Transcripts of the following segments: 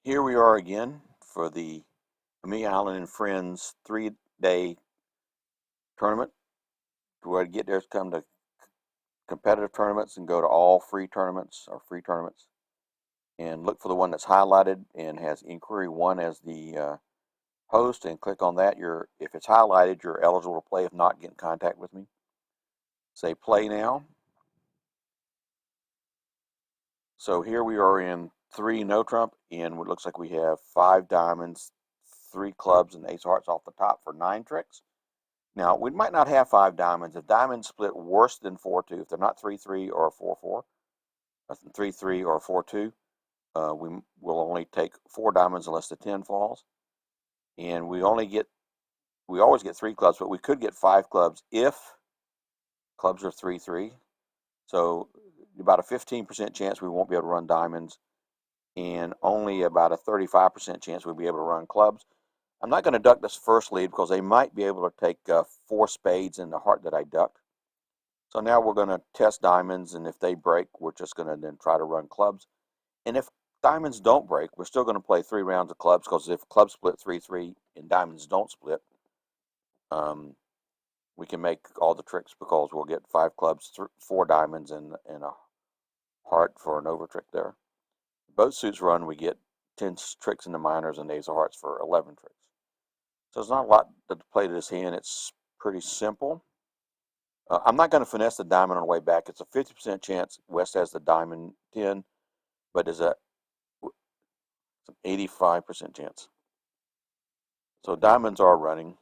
Here we are again for the Amelia Island and Friends 3-day tournament. The way to get there is come to competitive tournaments and go to all free tournaments or free tournaments and look for the one that's highlighted and has inquiry 1 as the host and click on that. If it's highlighted, you're eligible to play. If not, get in contact with me. Say play now. So here we are in 3 no trump, and it looks like we have 5 diamonds, 3 clubs, and ace of hearts off the top for 9 tricks. Now, we might not have 5 diamonds. If diamonds split worse than 4-2, if they're not 3-3 or 4-4, 3-3 or 4-2, we will only take 4 diamonds unless the 10 falls. And we always get 3 clubs, but we could get 5 clubs if clubs are 3-3. So about a 15% chance we won't be able to run diamonds, and only about a 35% chance we'll be able to run clubs. I'm not going to duck this first lead because they might be able to take 4 spades in the heart that I ducked. So now we're going to test diamonds, and if they break, we're just going to then try to run clubs. And if diamonds don't break, we're still going to play 3 rounds of clubs, because if clubs split 3-3 and diamonds don't split, we can make all the tricks, because we'll get 5 clubs, 4 diamonds, and a heart for an over trick there. Both suits run, we get 10 tricks in the minors and ace of hearts for 11 tricks. So there's not a lot to play to this hand. It's pretty simple. I'm not going to finesse the diamond on the way back. It's a 50% chance West has the diamond 10, but there's an 85% chance. So diamonds are running.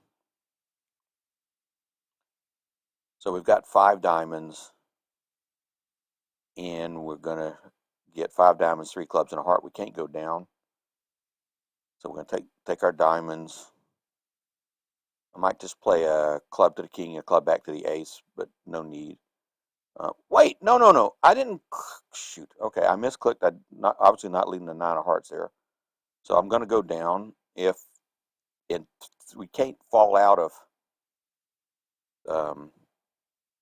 So we've got 5 diamonds, and we're going to get 5 diamonds, 3 clubs, and a heart. We can't go down. So we're going to take our diamonds. I might just play a club to the king, a club back to the ace, but no need. Wait, no. I didn't shoot. Okay, I misclicked. Obviously not leaving the 9 of hearts there. So I'm going to go down. If we can't fall out of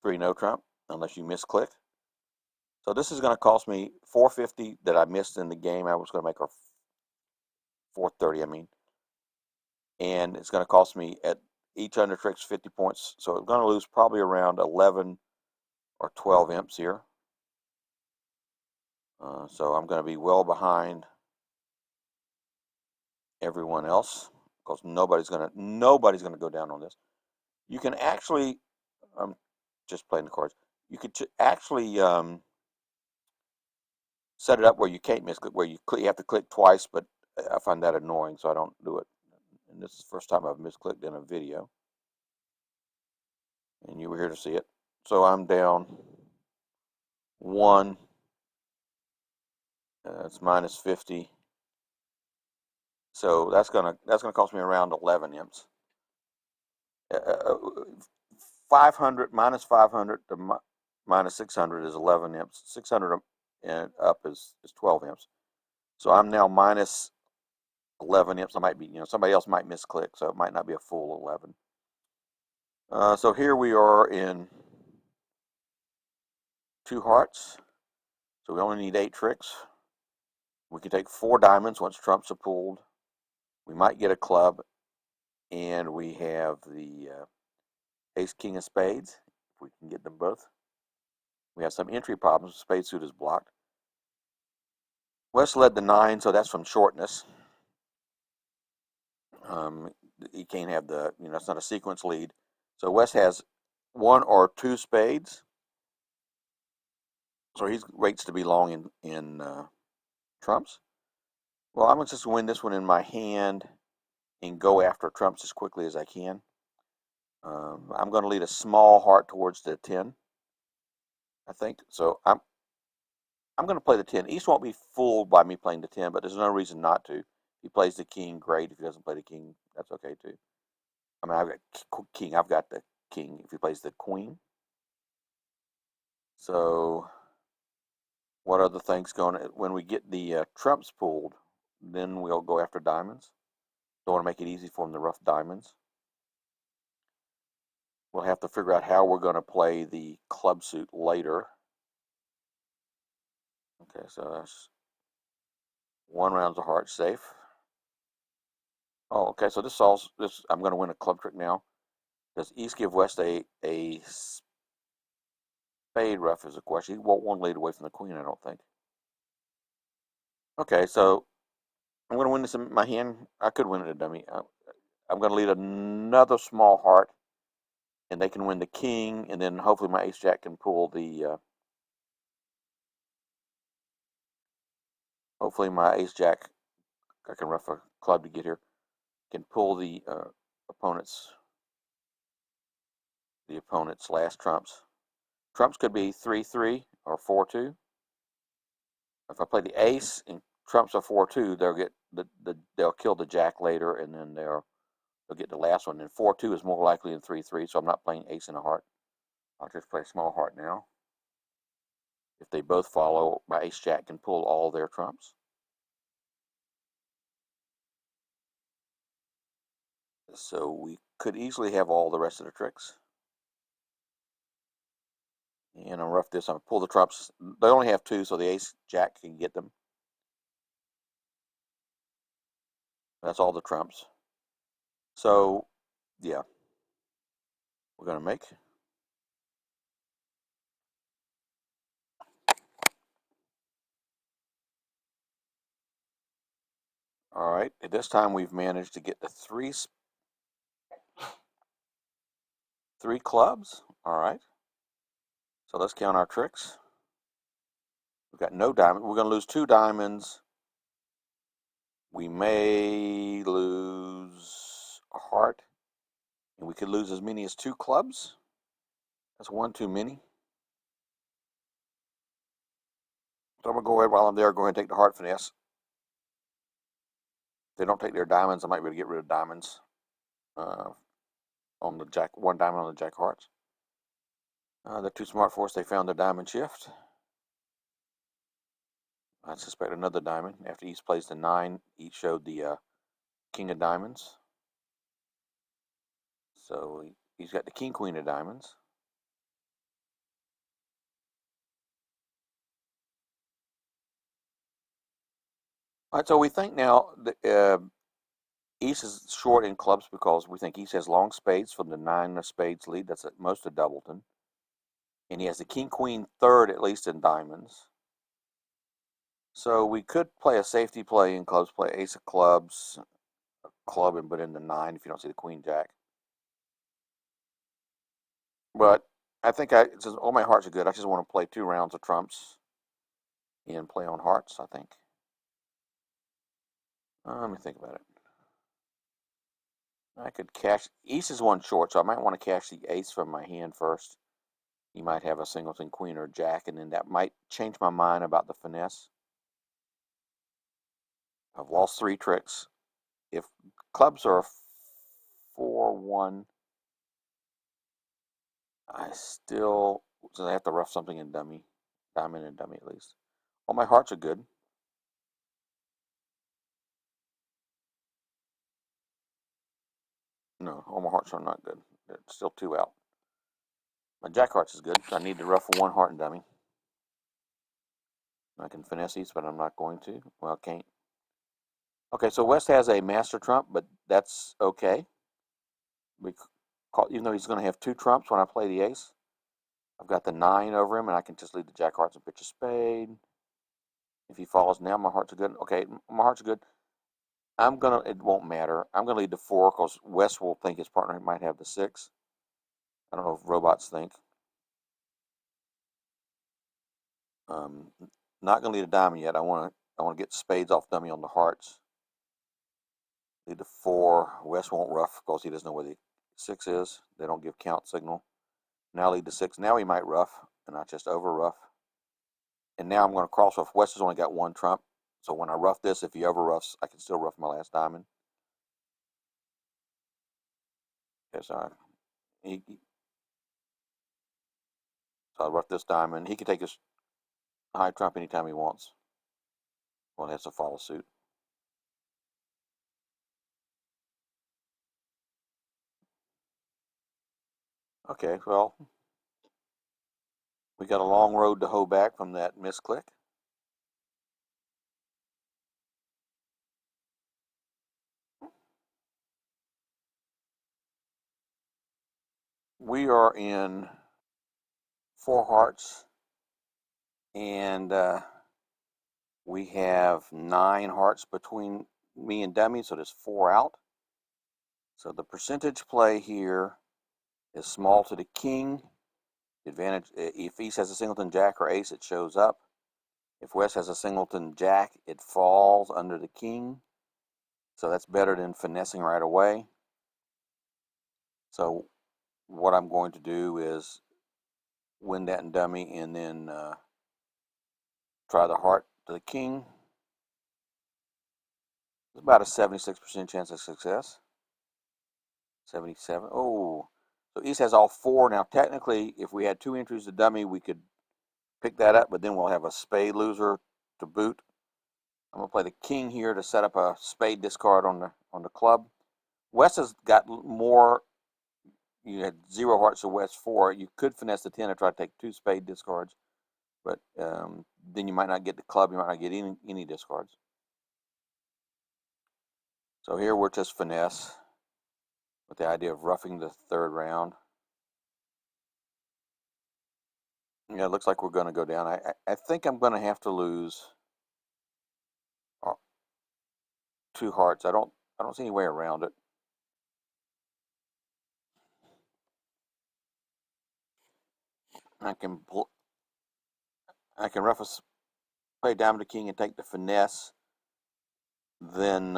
3 no trump unless you misclick. So this is going to cost me 450 that I missed in the game. I was going to make her 430, I mean. And it's going to cost me at each under tricks 50 points. So I'm going to lose probably around 11 or 12 imps here. So I'm going to be well behind everyone else, because nobody's going to go down on this. You can actually, I'm just playing the cards. You could actually set it up where you can't misclick, where you have to click twice, but I find that annoying, so I don't do it. And this is the first time I've misclicked in a video, and you were here to see it. So I'm down 1. It's minus 50. So that's gonna cost me around 11 imps. 500 minus 500 to minus 600 is 11 imps. 600 and up is 12 imps. So I'm now minus 11 imps. I might be, somebody else might misclick, so it might not be a full 11. So here we are in 2 hearts. So we only need 8 tricks. We can take 4 diamonds once trumps are pulled. We might get a club, and we have the ace, king of spades, if we can get them both. We have some entry problems. Spade suit is blocked. West led the 9, so that's from shortness. He can't have it's not a sequence lead. So West has 1 or 2 spades. So he rates to be long in trumps. Well, I'm going to just win this one in my hand and go after trumps as quickly as I can. I'm going to lead a small heart towards the 10, I think. So I'm going to play the 10. East won't be fooled by me playing the 10, but there's no reason not to. If he plays the king, great. If he doesn't play the king, that's okay too. I mean, I've got king. I've got the king. If he plays the queen. So what other things going on? When we get the trumps pulled, then we'll go after diamonds. Don't want to make it easy for him to rough diamonds. We'll have to figure out how we're going to play the club suit later. Okay, so 1 round of heart safe. Oh, okay, so this solves this. I'm going to win a club trick now. Does East give West a spade rough is a question. He won't one lead away from the queen, I don't think. Okay, so I'm going to win this in my hand. I could win it a dummy. I'm going to lead another small heart, and they can win the king, and then hopefully my ace jack can pull the. Hopefully my ace jack, I can rough a club to get here, can pull the opponent's last trumps. Trumps could be 3-3 or 4-2. If I play the ace and trumps are 4-2, they'll kill the jack later, and then they'll get the last one. And 4-2 is more likely than 3-3, so I'm not playing ace and a heart. I'll just play small heart now. If they both follow, my ace jack can pull all their trumps. So we could easily have all the rest of the tricks. And I'll rough this. I'll pull the trumps. They only have 2, so the ace jack can get them. That's all the trumps. So, yeah, we're going to make. All right, at this time we've managed to get the three clubs. All right, so let's count our tricks. We've got no diamond. We're going to lose 2 diamonds. We may lose a heart, and we could lose as many as 2 clubs. That's 1 too many. So I'm going to go ahead while I'm there, go ahead and take the heart finesse. If they don't take their diamonds, I might be able to get rid of diamonds on the jack, 1 diamond on the jack hearts. They're too smart for us. They found the diamond shift. I suspect another diamond. After East plays the 9, each showed the king of diamonds. So he's got the king, queen of diamonds. All right, so we think now that East is short in clubs because we think East has long spades from the 9 of spades lead. That's at most of doubleton. And he has the king, queen, 3rd at least in diamonds. So we could play a safety play in clubs, play ace of clubs, a club, and put in the 9 if you don't see the queen, jack. But I think since all my hearts are good, I just want to play 2 rounds of trumps and play on hearts, I think. Let me think about it. I could cash. East is 1 short, so I might want to cash the ace from my hand first. He might have a singleton, queen, or jack, and then that might change my mind about the finesse. I've lost 3 tricks. If clubs are 4-1, I still, since I have to rough something in dummy, diamond and dummy at least. All my hearts are good. No, all my hearts are not good. They're still 2 out. My jack hearts is good. I need to rough 1 heart and dummy. I can finesse these, but I'm not going to. Well, I can't. Okay, so West has a master trump, but that's okay. Even though he's going to have 2 trumps when I play the ace, I've got the 9 over him, and I can just lead the jack hearts and pitch a spade. If he follows now, my hearts are good. Okay, my hearts are good. It won't matter. I'm gonna lead the 4 because West will think his partner might have the 6. I don't know if robots think. Not gonna lead a diamond yet. I want to get spades off dummy on the hearts. Lead the 4. West won't rough because he doesn't know where the 6 is. They don't give count signal. Now lead the 6. Now he might rough, and I just over rough. And now I'm going to cross off. West has only got 1 trump. So when I rough this, if he over roughs, I can still rough my last diamond. Okay, so I'll rough this diamond. He can take his high trump anytime he wants. Well, he has to follow suit. Okay, well, we got a long road to hoe back from that misclick. We are in 4 hearts, and we have 9 hearts between me and dummy, so there's 4 out. So the percentage play here is small to the king. Advantage if East has a singleton jack or ace, it shows up. If West has a singleton jack, it falls under the king. So that's better than finessing right away. So what I'm going to do is win that in dummy and then try the heart to the king. It's about a 76% chance of success. 77. Oh, so East has all 4. Now, technically, if we had 2 entries to dummy, we could pick that up, but then we'll have a spade loser to boot. I'm gonna play the king here to set up a spade discard on the club. West has got more. You had 0 hearts, so West 4. You could finesse the 10 and try to take 2 spade discards, but then you might not get the club. You might not get any discards. So here we're just finesse with the idea of roughing the 3rd round. Yeah, it looks like we're going to go down. I think I'm going to have to lose 2 hearts. I don't see any way around it. I can rough a play diamond to king and take the finesse. Then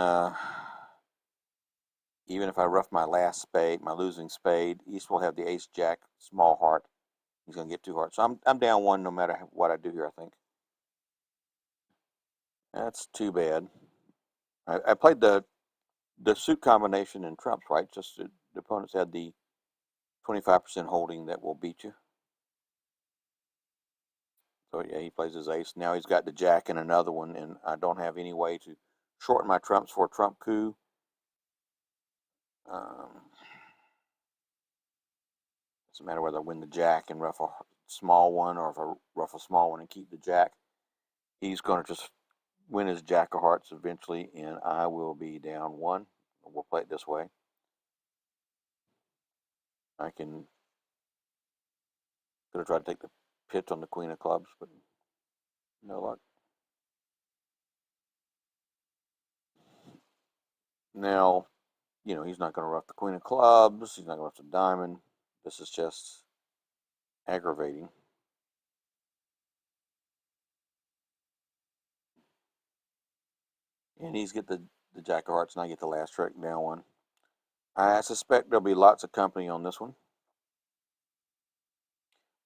even if I rough my last spade, my losing spade, East will have the ace jack small heart. He's going to get 2 hearts. So I'm down 1 no matter what I do here, I think. That's too bad. I played the suit combination in trumps, right? Just the opponents had the 25% holding that will beat you. So yeah, he plays his ace. Now he's got the jack and another one, and I don't have any way to shorten my trumps for a trump coup. Doesn't matter whether I win the jack and rough a small one, or if I rough a small one and keep the jack. He's going to just win his jack of hearts eventually, and I will be down 1. We'll play it this way. I could have tried to take the pitch on the queen of clubs, but no luck. Now, he's not going to rough the queen of clubs. He's not going to rough the diamond. This is just aggravating. And he's get the jack of hearts, and I get the last trick, down 1. I suspect there'll be lots of company on this one.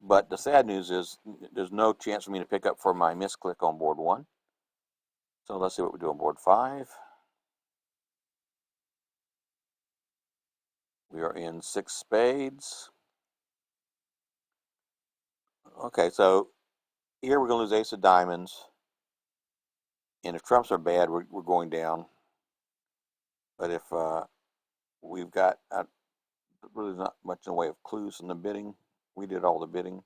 But the sad news is there's no chance for me to pick up for my misclick on board 1. So let's see what we do on board 5. We are in 6 spades. Okay, so here we're going to lose ace of diamonds. And if trumps are bad, we're going down. But if we've got really not much in the way of clues in the bidding, we did all the bidding.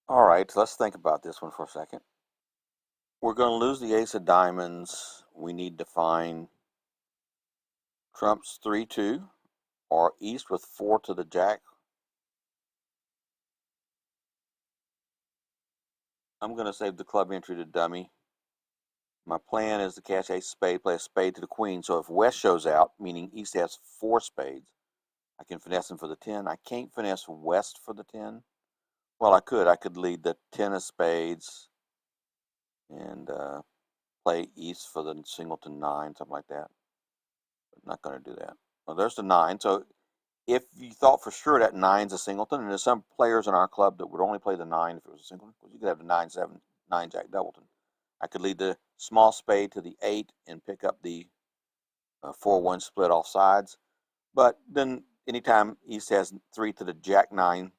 All right, let's think about this one for a second. We're going to lose the ace of diamonds. We need to find trumps 3-2 or East with 4 to the jack. I'm going to save the club entry to dummy. My plan is to cash ace spade, play a spade to the queen. So if West shows out, meaning East has 4 spades, I can finesse him for the 10. I can't finesse West for the 10. Well, I could. I could lead the 10 of spades and play East for the singleton 9, something like that. But not going to do that. Well, there's the 9. So if you thought for sure that 9's a singleton, and there's some players in our club that would only play the 9 if it was a singleton, because you could have the 9-7, 9 jack doubleton. I could lead the small spade to the 8 and pick up the 4-1 split off sides. But then anytime East has 3 to the jack 9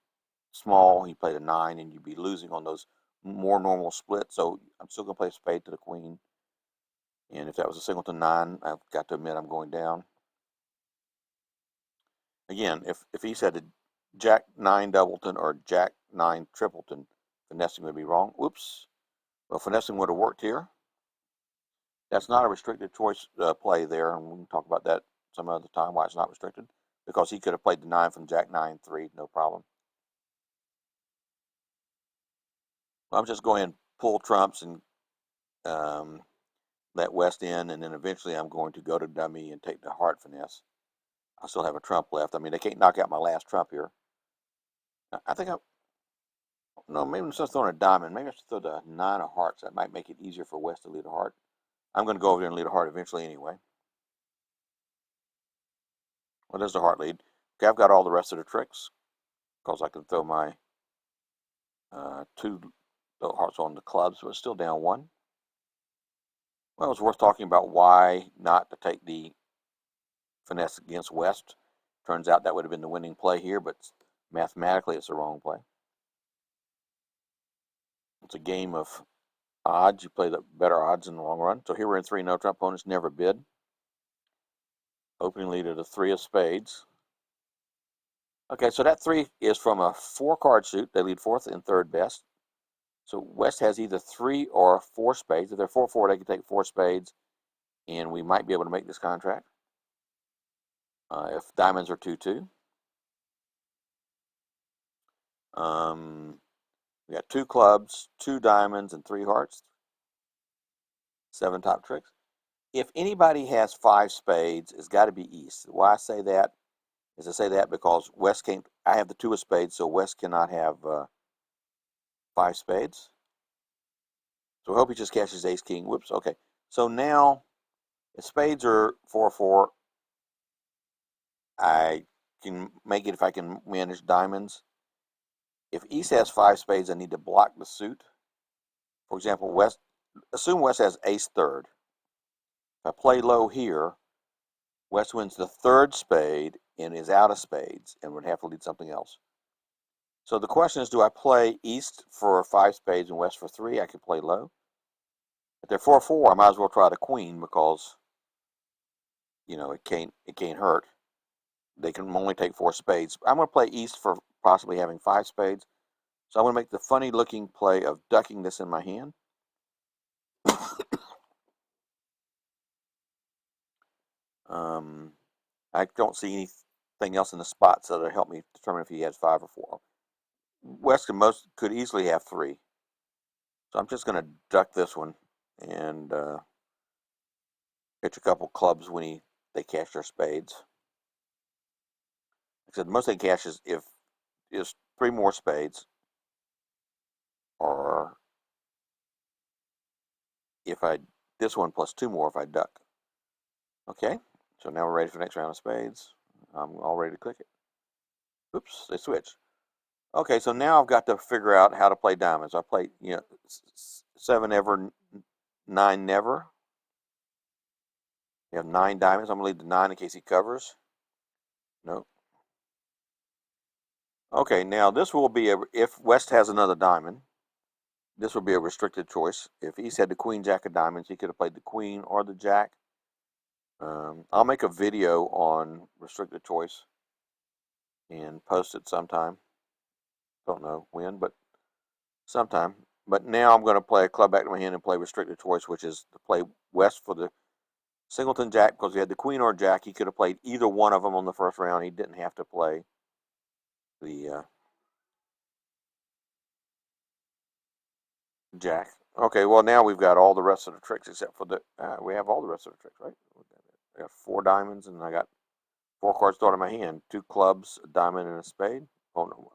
small, he played a 9, and you'd be losing on those more normal splits. So I'm still going to play spade to the queen. And if that was a singleton 9, I've got to admit I'm going down. Again, if East had a jack 9 doubleton or jack 9 tripleton, finessing would be wrong. Oops. Well, finessing would have worked here. That's not a restricted choice play there, and we can talk about that some other time, why it's not restricted. Because he could have played the 9 from Jack 9-3, no problem. I'm just going to pull trumps and let West in, and then eventually I'm going to go to dummy and take the heart finesse. I still have a trump left. I mean, they can't knock out my last trump here. I think no, maybe instead of throwing a diamond, maybe I should throw the 9 of hearts. That might make it easier for West to lead a heart. I'm going to go over there and lead a heart eventually anyway. Well, there's the heart lead. Okay, I've got all the rest of the tricks because I can throw my 2 hearts on the clubs, but it's still down 1. Well, it's worth talking about why not to take the finesse against West. Turns out that would have been the winning play here, but mathematically it's the wrong play. It's a game of odds. You play the better odds in the long run. So here we're in 3 no trump. Opponents never bid. Opening lead of the 3 of spades. Okay, so that 3 is from a 4 card suit. They lead 4th and 3rd best. So West has either 3 or 4 spades. If they're 4-4, they can take 4 spades, and we might be able to make this contract. If diamonds are 2-2. We got 2 clubs, 2 diamonds, and 3 hearts. 7 top tricks. If anybody has 5 spades, it's got to be East. Why I say that is I say that because West can't. I have the 2 of spades, so West cannot have 5 spades. So I hope he just cashes Ace King. Whoops. Okay. So now, if spades are 4-4, I can make it if I can manage diamonds. If East has 5 spades, I need to block the suit. For example, West. Assume West has Ace 3rd. If I play low here, West wins the 3rd spade and is out of spades and would have to lead something else. So the question is, do I play East for 5 spades and West for 3? I can play low. If they're 4-4, I might as well try the queen because, you know, it can't hurt. They can only take 4 spades. I'm going to play East for possibly having 5 spades. So I'm going to make the funny looking play of ducking this in my hand. I don't see anything else in the spots that'll help me determine if he has 5 or 4. West could easily have 3. So I'm just going to duck this one and pitch a couple clubs when they cash their spades. Like I said, most they cash is if is 3 more spades, or if this one plus 2 more if I duck. Okay, so now we're ready for the next round of spades. I'm all ready to click it. Oops, they switch. Okay, so now I've got to figure out how to play diamonds. I play, 7 ever, 9 never. You have 9 diamonds. I'm going to leave the 9 in case he covers. Nope. Okay, now this will be, if West has another diamond, this will be a restricted choice. If East had the queen, jack of diamonds, he could have played the queen or the jack. I'll make a video on restricted choice and post it sometime. Don't know when, but sometime. But now I'm going to play a club back to my hand and play restricted choice, which is to play West for the singleton jack because he had the queen or jack. He could have played either one of them on the first round. He didn't have to play the jack. Okay, well now we've got all the rest of the tricks except for the, we have all the rest of the tricks, right? I got 4 diamonds and I got 4 cards thrown in my hand. 2 clubs, a diamond, and a spade. Oh no,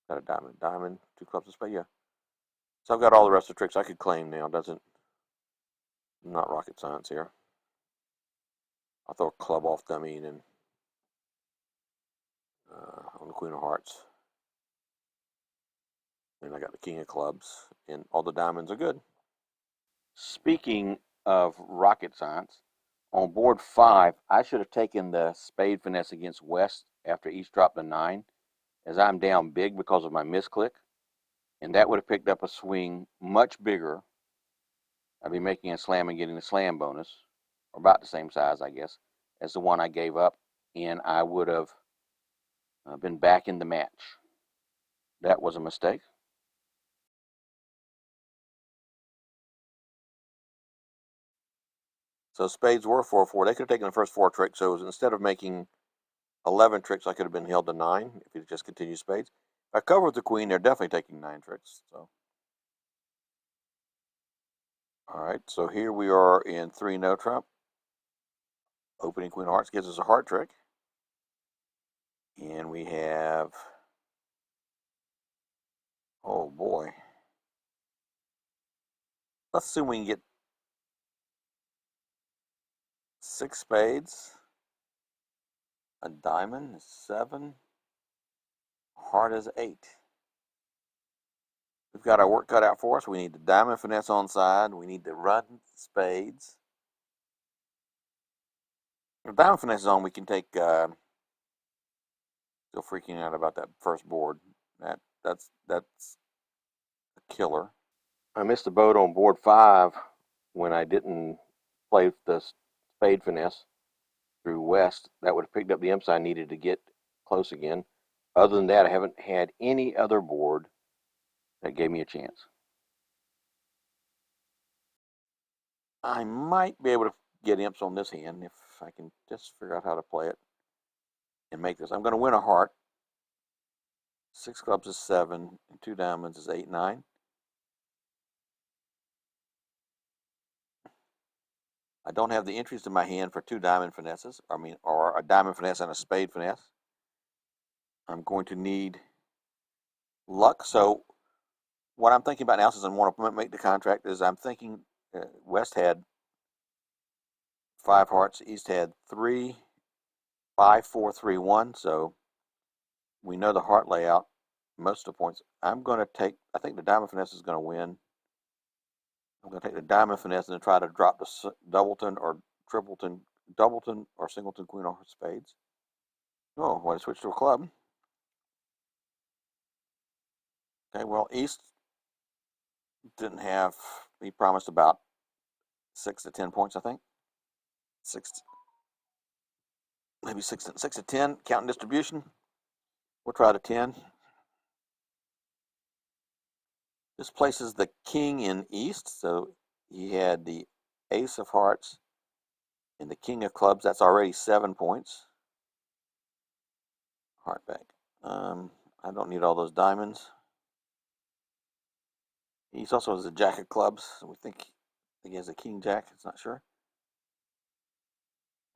not a diamond, 2 clubs, a spade, yeah. So I've got all the rest of the tricks I could claim now. Not rocket science here. I'll throw a club off dummy and then on the queen of hearts. And I got the king of clubs and all the diamonds are good. Speaking of rocket science, on board 5, I should have taken the spade finesse against West after East dropped a 9, as I'm down big because of my misclick, and that would have picked up a swing much bigger. I'd be making a slam and getting the slam bonus, or about the same size, I guess, as the one I gave up, and I would have been back in the match. That was a mistake. So spades were 4-4. They could have taken the first 4 tricks. So instead of making 11 tricks, I could have been held to 9 if it just continued spades. If I cover with the queen, they're definitely taking 9 tricks. So, all right. So here we are in 3 no trump. Opening queen of hearts gives us a heart trick, and we have, oh boy. Let's assume we can get 6 spades, a diamond is 7, heart is 8. We've got our work cut out for us. We need the diamond finesse on side. We need to run spades. If diamond finesse is on, we can take. Still freaking out about that first board. That's a killer. I missed the boat on board 5 when I didn't play the spade finesse through west. That would have picked up the imps I needed to get close again. Other than that, I haven't had any other board that gave me a chance. I might be able to get imps on this hand if I can just figure out how to play it and make this. I'm going to win a heart. 6 clubs is 7, and 2 diamonds is 8, 9. I don't have the entries to my hand for 2 diamond finesses. Or a diamond finesse and a spade finesse. I'm going to need luck. So what I'm thinking about now, since I want to make the contract, is I'm thinking West had 5 hearts, East had 3, 5, 4, 3, 1. So we know the heart layout, most of the points. I'm going to take, I think the diamond finesse is going to win. I'm going to take the diamond finesse and try to drop the doubleton or tripleton, doubleton or singleton queen of spades. Oh, well, I switched to a club. Okay, well, East didn't have, he promised about 6 to 10 points, I think. 6, maybe 6 to 10, counting distribution. We'll try to 10. This places the king in East, so he had the ace of hearts and the king of clubs. That's already 7 points. Heart back. I don't need all those diamonds. He also has a jack of clubs. So we think he has a king jack. It's not sure.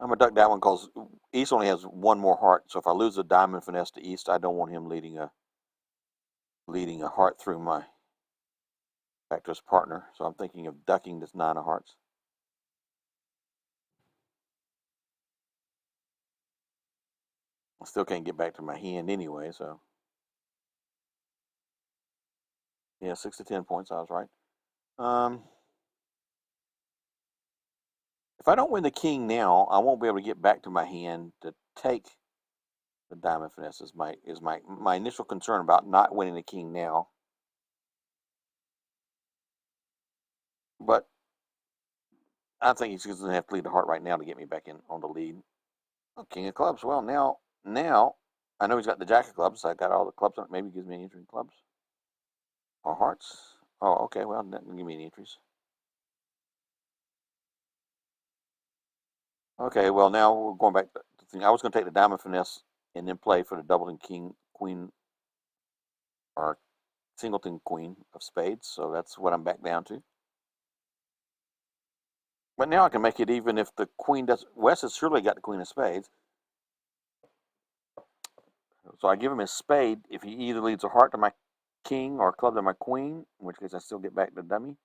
I'm going to duck that one because East only has 1 more heart. So if I lose a diamond finesse to East, I don't want him leading a heart through my back to his partner. So I'm thinking of ducking this 9 of hearts. I still can't get back to my hand anyway, so yeah, 6 to 10 points. I was right. If I don't win the king now, I won't be able to get back to my hand to take the diamond finesse. Is my initial concern about not winning the king now. But I think he's going to have to lead the heart right now to get me back in on the lead. Oh, king of clubs. Well, now I know he's got the jack of clubs. So I got all the clubs on it. Maybe he gives me an entry in clubs or hearts. Oh, okay. Well, that doesn't give me any entries. Okay. Well, now we're going back to the thing. I was going to take the diamond finesse and then play for the doubleton king, queen, or singleton queen of spades. So that's what I'm back down to. But now I can make it even if the queen does. West has surely got the queen of spades. So I give him his spade if he either leads a heart to my king or a club to my queen, in which case I still get back the dummy.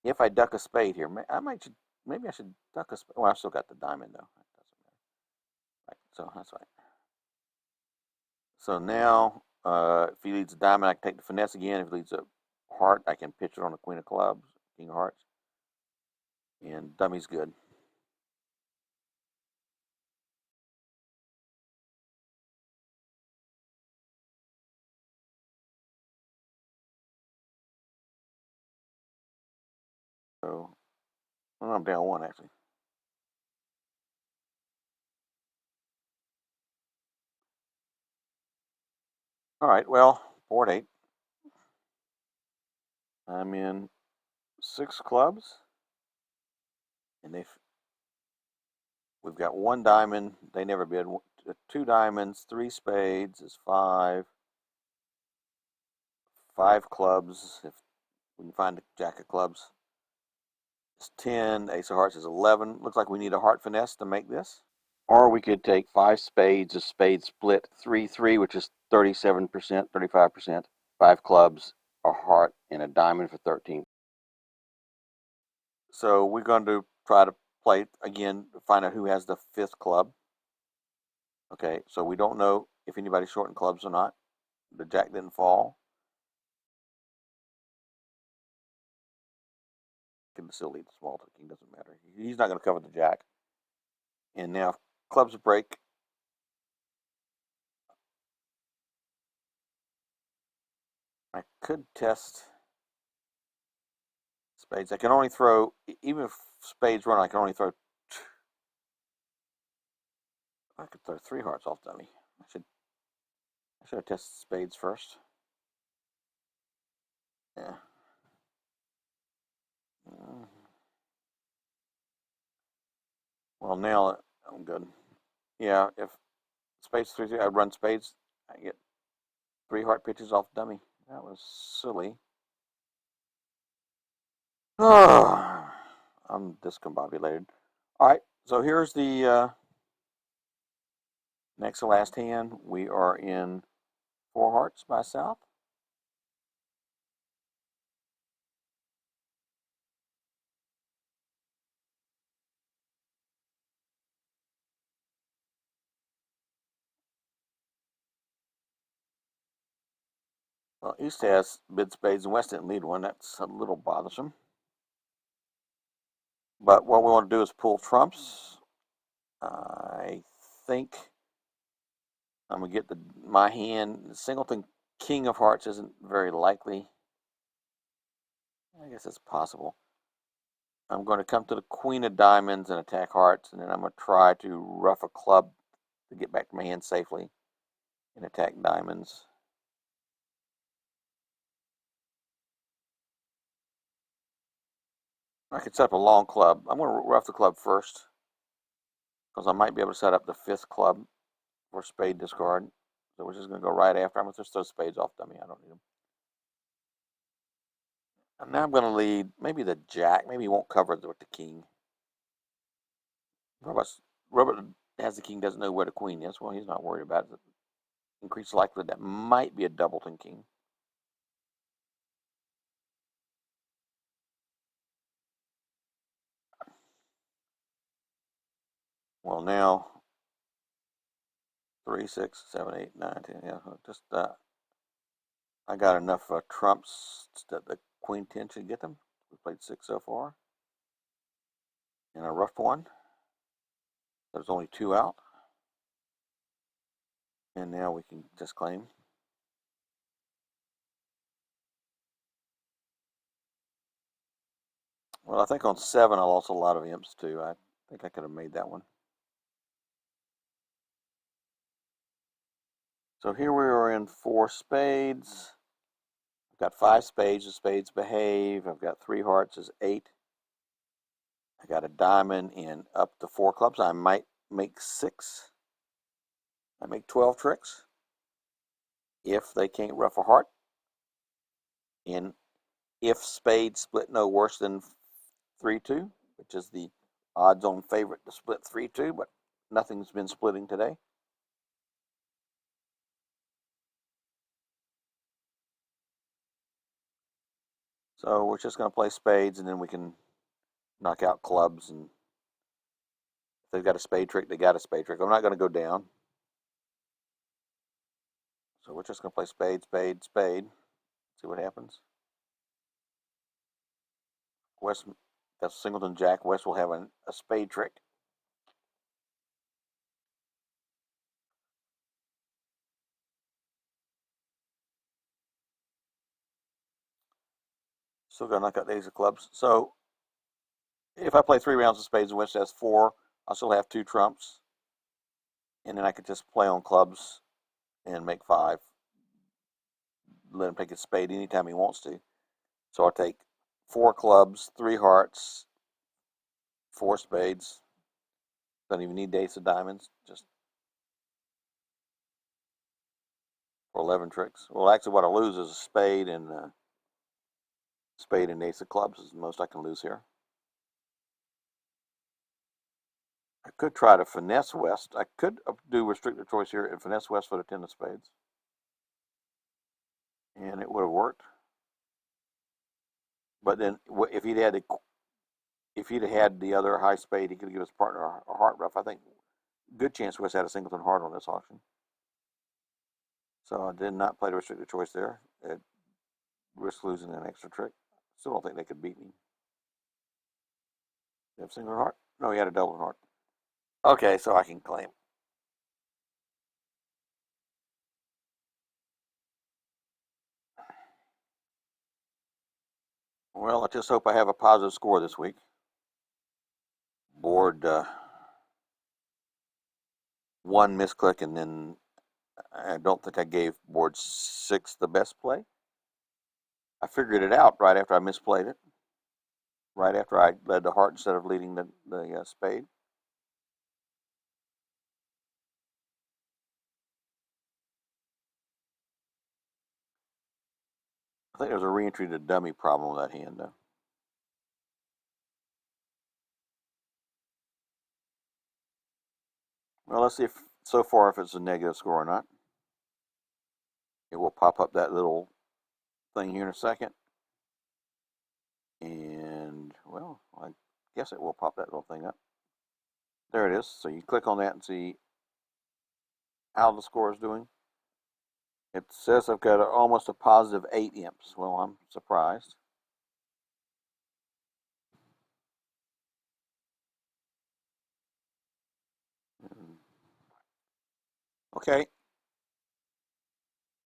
If I duck a spade here, maybe I should duck a spade. Well, I still got the diamond though. That doesn't matter. Right, so that's right. So now, if he leads a diamond, I can take the finesse again. If he leads a heart, I can pitch it on the queen of clubs, king of hearts, and dummy's good. So well, I'm down 1 actually. All right, well, board 8. I'm in 6 clubs, and We've got one diamond. They never bid. Two diamonds, three spades is five. Five clubs, if we can find a jack of clubs, is 10. Ace of hearts is 11. Looks like we need a heart finesse to make this. Or we could take five spades, a spade split 3-3, which is 37%, 35%. Five clubs, a heart, and a diamond for 13. So we're going to try to play again to find out who has the fifth club. Okay, so we don't know if anybody's shorting clubs or not. The jack didn't fall. Can still lead the small to the king, doesn't matter. He's not going to cover the jack. And now clubs break. I could test spades. I can only throw, even if spades run, I can only throw two. I could throw three hearts off dummy. I should have tested spades first. Yeah. Well, now I'm good. Yeah, if spades 3-3, I run spades. I get three heart pitches off dummy. That was silly. Oh, I'm discombobulated. All right, so here's the next to last hand. We are in four hearts by South. Well, East has bid spades and West didn't lead one. That's a little bothersome. But what we want to do is pull trumps. I think I'm going to get my hand. Singleton King of Hearts isn't very likely. I guess it's possible. I'm going to come to the Queen of Diamonds and attack hearts, and then I'm going to try to ruff a club to get back to my hand safely and attack diamonds. I could set up a long club. I'm going to ruff the club first because I might be able to set up the fifth club for spade discard. So we're just going to go right after. I'm going to just throw spades off dummy. I don't need them. And now I'm going to lead maybe the jack. Maybe he won't cover with the king. Robert has the king, doesn't know where the queen is. Well, he's not worried about it. Increased likelihood that might be a doubleton king. Well, now 3, 6, 7, 8, 9, 10. Yeah, just I got enough trumps that the queen 10 should get them. We played 6 so far, and a rough one. There's only 2 out, and now we can just claim. Well, I think on 7 I lost a lot of imps too. I think I could have made that one. So here we are in 4 spades. I've got 5 spades. The spades behave. I've got 3 hearts is 8. I got a diamond and up to 4 clubs. I might make 6. I make 12 tricks if they can't ruff a heart. And if spades split no worse than 3-2, which is the odds-on favorite to split 3-2, but nothing's been splitting today. So we're just going to play spades, and then we can knock out clubs. And if they've got a spade trick, they got a spade trick. I'm not going to go down. So we're just going to play spade, spade, spade. See what happens. West, that's singleton jack. West will have a spade trick. Still got to knock out the ace of clubs. So if I play 3 rounds of spades and West has 4, I'll still have 2 trumps. And then I could just play on clubs and make 5. Let him take his spade anytime he wants to. So I'll take 4 clubs, 3 hearts, 4 spades. Don't even need the ace of diamonds, just for 11 tricks. Well, actually, what I lose is a spade and ace of clubs is the most I can lose here. I could try to finesse west. I could do restricted choice here and finesse west for the 10 of spades, and it would have worked. But then, if he'd had the other high spade, he could give his partner a heart rough. I think good chance West had a singleton heart on this auction. So I did not play the restricted choice there. It risked losing an extra trick. Still don't think they could beat me. You have single heart? No, he had a double heart. Okay, so I can claim. Well, I just hope I have a positive score this week. Board one misclick, and then I don't think I gave board 6 the best play. I figured it out right after I misplayed it. Right after I led the heart instead of leading the spade. I think there's a re-entry to dummy problem with that hand, though. Well, let's see if so far if it's a negative score or not. It will pop up that little thing here in a second. And, well, I guess it will pop that little thing up. There it is. So you click on that and see how the score is doing. It says I've got almost a positive 8 imps. Well, I'm surprised. Okay,